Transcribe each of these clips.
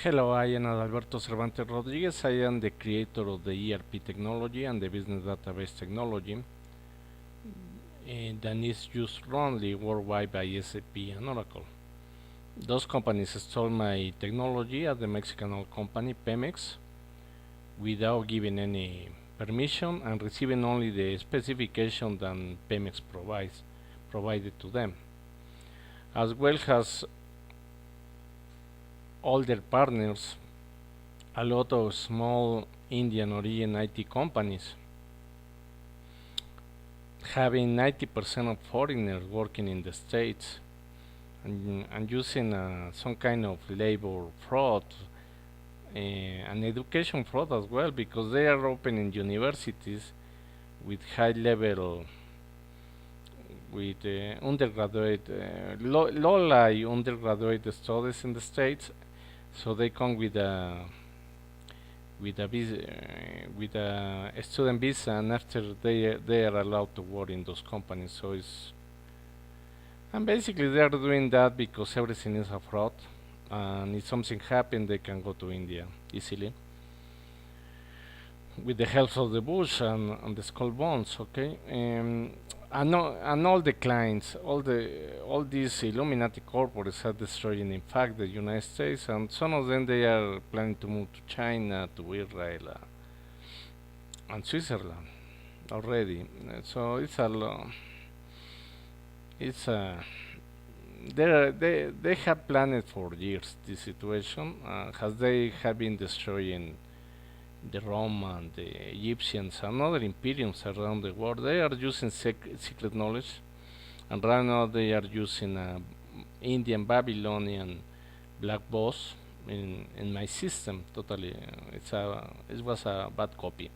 Hello, I am Alberto Cervantes Rodriguez. I am the creator of the ERP technology and the business database technology, that is used only worldwide by SAP and Oracle. Those companies stole my technology at the Mexican company Pemex without giving any permission and receiving only the specification that Pemex provided to them, as well as all their partners, a lot of small Indian origin IT companies, having 90% of foreigners working in the States and using some kind of labor fraud and education fraud as well, because they are opening universities with high level, with undergraduate, low undergraduate studies in the States, so they come with a student visa, and after they are allowed to work in those companies. So it's, and basically they are doing that because everything is a fraud, and if something happens they can go to India easily with the help of the Bush and the skull bonds. Okay. And all the clients, all these Illuminati corporates are destroying, in fact, the United States, and some of them they are planning to move to China, to Israel, and Switzerland already. So it's it's they have planned for years this situation, as they have been destroying the Roman, the Egyptians, and other imperiums around the world. They are using secret knowledge, and right now they are using Indian Babylonian black boss in my system. Totally, it was a bad copy.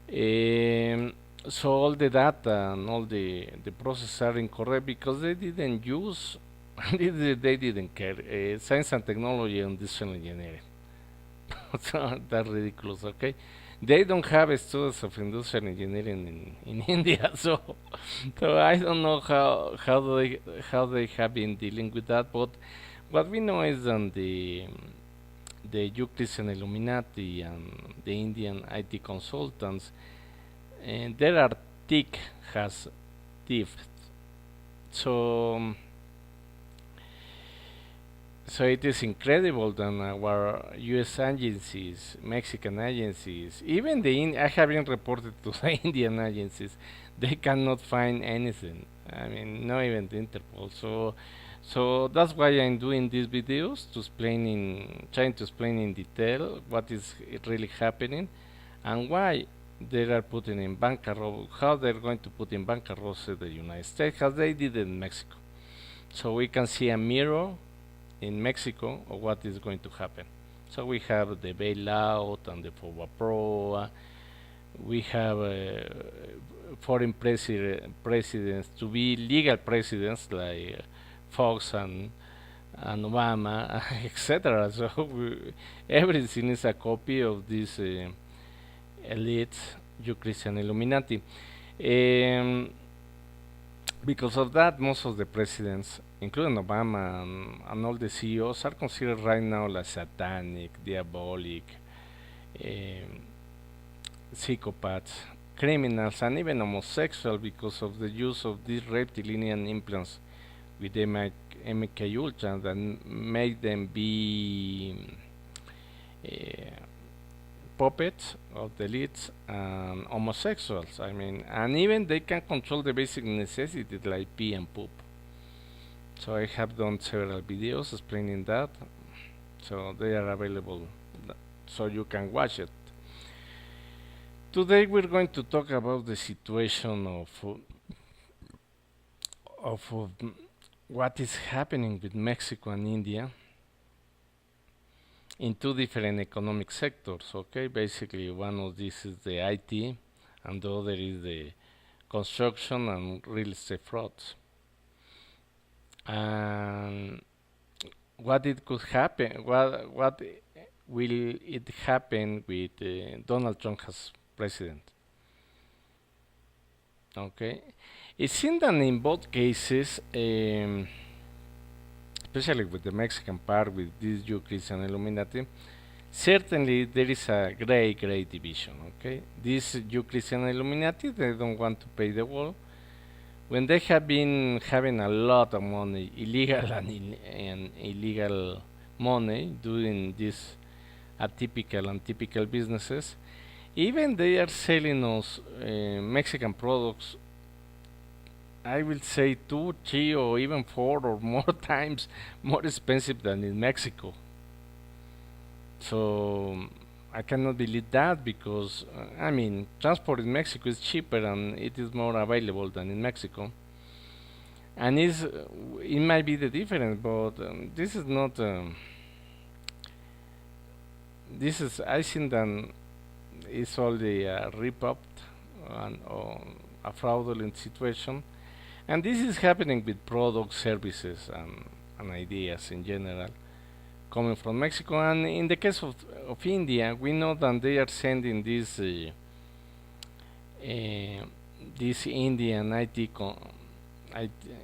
Um, so all the data and all the processes are incorrect because they didn't use, they didn't care, science and technology and industrial engineering. So that's ridiculous, okay? They don't have students of industrial engineering in India, so I don't know how they have been dealing with that. But what we know is that the Euclids and Illuminati and the Indian IT consultants, and there are thick has teeth. So so it is incredible that our U.S. agencies, Mexican agencies, even I have been reported to the Indian agencies, they cannot find anything. I mean, not even the Interpol. So that's why I'm doing these videos to trying to explain in detail what is really happening and why they are putting in bankruptcy, how they're going to put in bankruptcy the United States, as they did in Mexico. So we can see a mirror in Mexico of what is going to happen. So we have the bailout and the FOBAPRO. We have foreign presidents to be legal presidents like Fox and Obama, etc. So everything is a copy of this elite, Jew Christian Illuminati. Um, because of that, most of the presidents, including Obama and all the CEOs, are considered right now like satanic, diabolic, um, psychopaths, criminals, and even homosexual because of the use of these reptilian implants with MK Ultra that make them be uh, puppets of the elites and homosexuals. I mean, and even they can control the basic necessities like pee and poop. So I have done several videos explaining that. So they are available, so you can watch it. Today we're going to talk about the situation of what is happening with Mexico and India in two different economic sectors. Okay, basically one of these is the IT, and the other is the construction and real estate frauds. And what it could happen, what will it happen with Donald Trump as president? Okay, it seems that in both cases, especially with the Mexican part, with this Jew Christian Illuminati, certainly there is a great division. Okay, this Jew Christian Illuminati, they don't want to pay the wall when they have been having a lot of money, illegal and illegal money, doing these atypical and typical businesses. Even they are selling us Mexican products, I will say two, three, or even four or more times more expensive than in Mexico. So I cannot believe that because I mean transport in Mexico is cheaper and it is more available than in Mexico. And it might be the difference, but this is not. This is I think that it's only a rip-up and a fraudulent situation, and this is happening with products, services, and ideas in general coming from Mexico. And in the case of India, we know that they are sending these Indian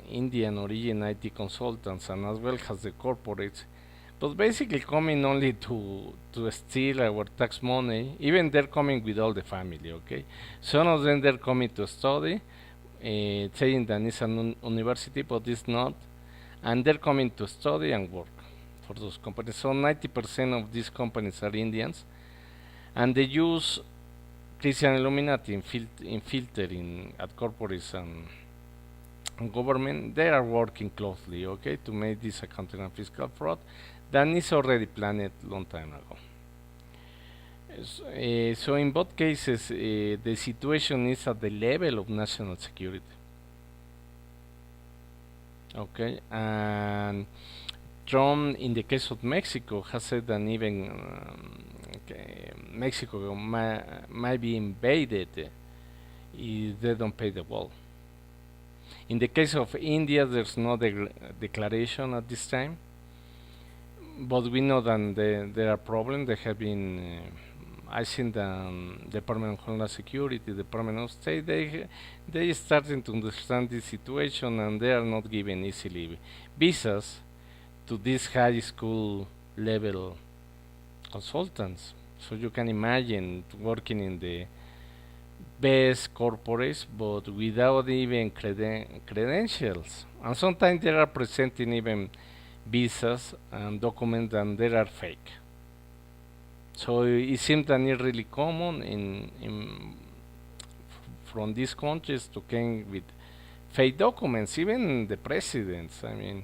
Indian origin IT consultants and as well as the corporates, but basically coming only to steal our tax money. Even they're coming with all the family. Okay, some of them they're coming to study, saying that it's an university, but it's not, and they're coming to study and work for those companies. So 90% of these companies are Indians, and they use Christian Illuminati in filtering at corporates and government. They are working closely, okay, to make this accounting and fiscal fraud that is already planned long time ago. So in both cases, the situation is at the level of national security. Okay, and Trump, in the case of Mexico, has said that even okay, Mexico might be invaded if they don't pay the wall. In the case of India, there's no declaration at this time, but we know that there are problems. There have been, I think, the Department of Homeland Security, Department of State, they starting to understand this situation, and they are not giving easily visas to these high school level consultants. So you can imagine working in the best corporates, but without even credentials. And sometimes they are presenting even visas and documents and they are fake. So it seems that it's really common from these countries to come with fake documents, even the presidents. I mean,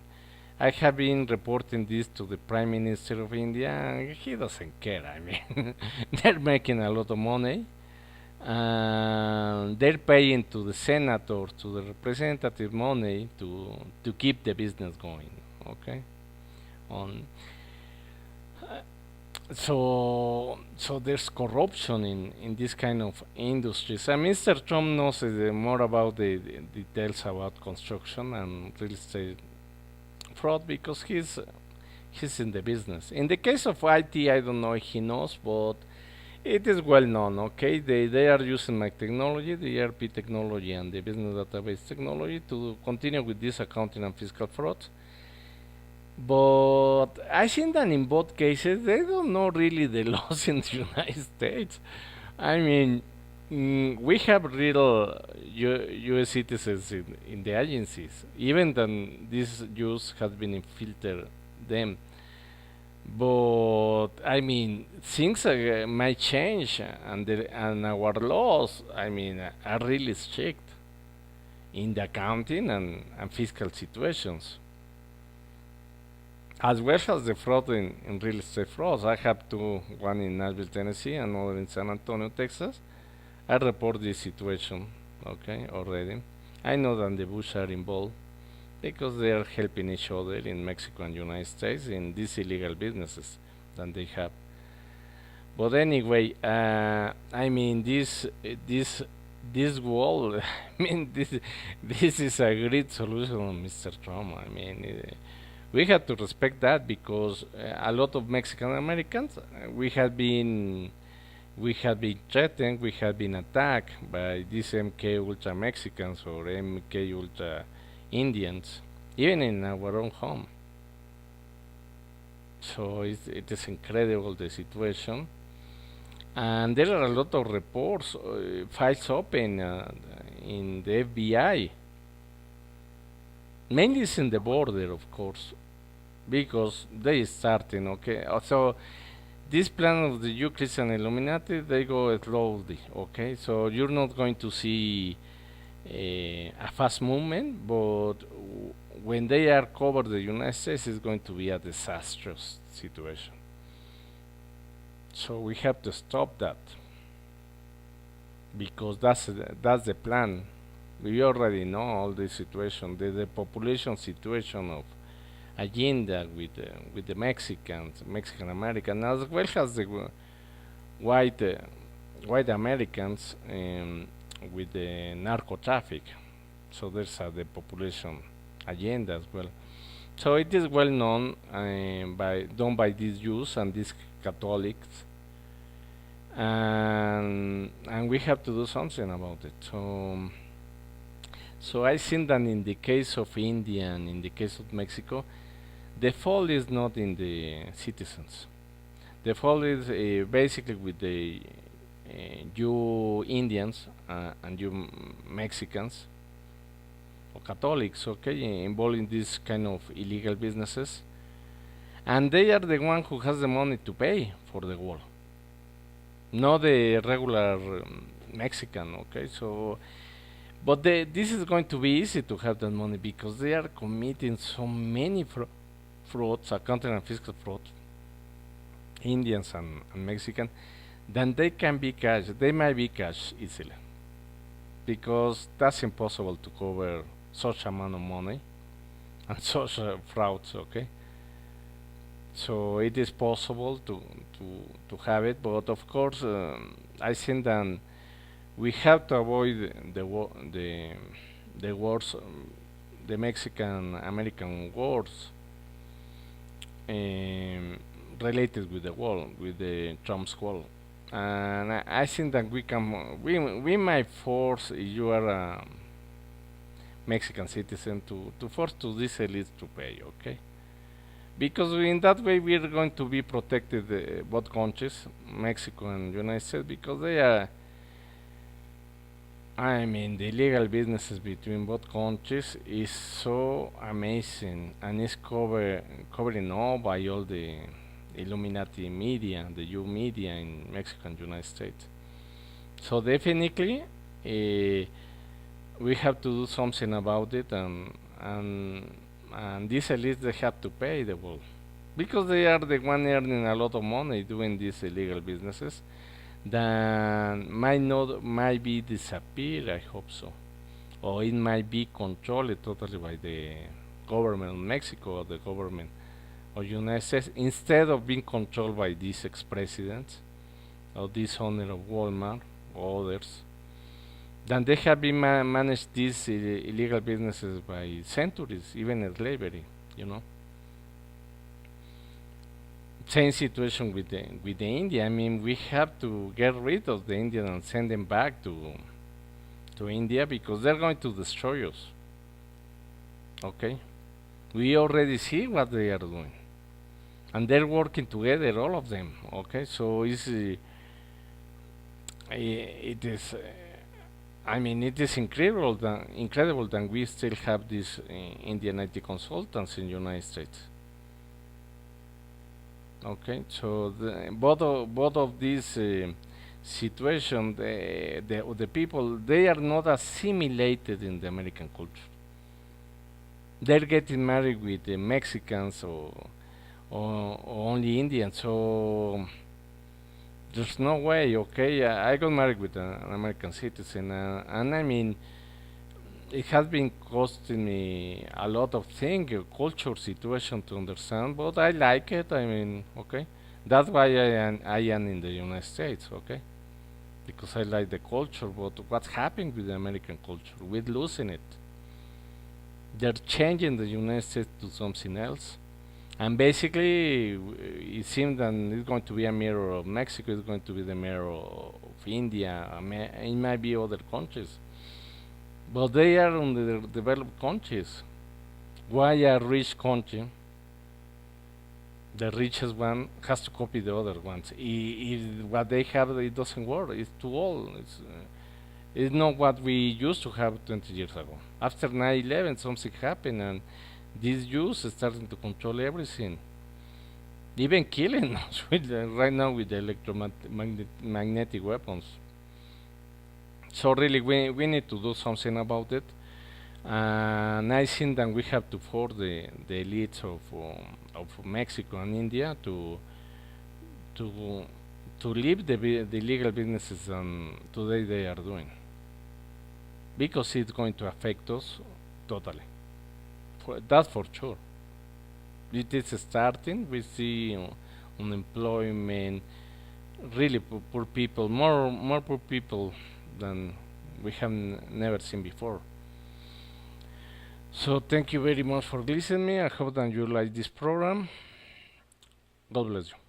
I have been reporting this to the Prime Minister of India, and he doesn't care. I mean, they're making a lot of money, and they're paying to the senator, to the representative money to keep the business going. Okay, on so there's corruption in this kind of industries. And Mr. Trump knows more about the details about construction and real estate fraud because he's in the business. In the case of IT, I don't know if he knows, but it is well known. Okay, they are using my technology, the ERP technology, and the business database technology to continue with this accounting and fiscal fraud. But I think that in both cases they don't know really the laws in the United States. I mean, we have real U.S. citizens in the agencies, even then these Jews have been infiltrated them. But I mean, things might change, and our laws, I mean, are really strict in the accounting and fiscal situations, as well as the fraud in real estate frauds. I have two, one in Nashville, Tennessee, and another in San Antonio, Texas. I report this situation, okay, already. I know that the Bush are involved because they are helping each other in Mexico and United States in these illegal businesses that they have. But anyway, I mean this wall. I mean this is a great solution, Mr. Trump. I mean. We have to respect that because a lot of Mexican Americans we have been threatened, we have been attacked by these MK Ultra Mexicans or MK Ultra Indians, even in our own home. So it is incredible the situation, and there are a lot of reports, files open in the FBI. Mainly it's in the border, of course, because they starting. Okay, so this plan of the Euclids and Illuminati, they go slowly. Okay, so you're not going to see a fast movement, but when they are covered the United States, it's going to be a disastrous situation. So we have to stop that because that's the plan. We already know all the situation, the population situation of agenda with the Mexicans, Mexican American, as well as the white white Americans with the narco traffic. So there's the population agenda as well. So it is well known by done by these Jews and these Catholics, and we have to do something about it. So I think that in the case of India and in the case of Mexico, the fault is not in the citizens. The fault is basically with the you Indians and you Mexicans or Catholics, okay, involved in this kind of illegal businesses, and they are the one who has the money to pay for the wall, not the regular Mexican, okay. So, but this is going to be easy to have that money because they are committing so many frauds, accounting and fiscal fraud, Indians and Mexican, then they can be cash. They might be cash easily because that's impossible to cover such amount of money and such frauds. Okay, so it is possible to have it, but of course, I think that we have to avoid the wars, the Mexican American wars. Related with the wall, with the Trump's wall, and I think that we might force if you are a Mexican citizen to force to these elites to pay, okay? Because in that way we are going to be protected both countries, Mexico and United States, because they are. I mean, the illegal businesses between both countries is so amazing and is covering all by all the Illuminati media, the U media in Mexico and United States. So definitely, we have to do something about it, and these elites they have to pay the bill because they are the one earning a lot of money doing these illegal businesses. Then might be disappear. I hope so, or it might be controlled totally by the government of Mexico or the government of United States instead of being controlled by these ex-presidents or this owner of Walmart or others. Then they have been managed these illegal businesses by centuries, even slavery. You know. Same situation with the India. I mean, we have to get rid of the Indian and send them back to India because they're going to destroy us. Okay, we already see what they are doing, and they're working together, all of them. Okay, so it is. I mean, it is incredible that we still have these Indian IT consultants in the United States. Okay, so both of these situation, the people they are not assimilated in the American culture. They're getting married with the Mexicans or only Indians. So there's no way. Okay, I got married with an American citizen, and I mean it has been costing me a lot of things, culture situation to understand, but I like it. I mean, okay, that's why I am in the United States, okay, because I like the culture. But what's happening with the American culture? We're losing it. They're changing the United States to something else, and basically, it seems that it's going to be a mirror of Mexico. It's going to be the mirror of India. It might be other countries. But they are on the developed countries. Why a rich country The richest one has to copy the other ones. If what they have it doesn't work, it's too old. It's not what we used to have 20 years ago. After 9/11, something happened, and this use is starting to control everything, even killing us with right now with the electromagnetic weapons. So really, we need to do something about it. And I think that we have to force the elites of Mexico and India to to leave the legal businesses today they are doing, because it's going to affect us totally. That's for sure. It is starting. We see unemployment, really poor people, more poor people than we have never seen before. So thank you very much for listening. I hope that you like this program. God bless you.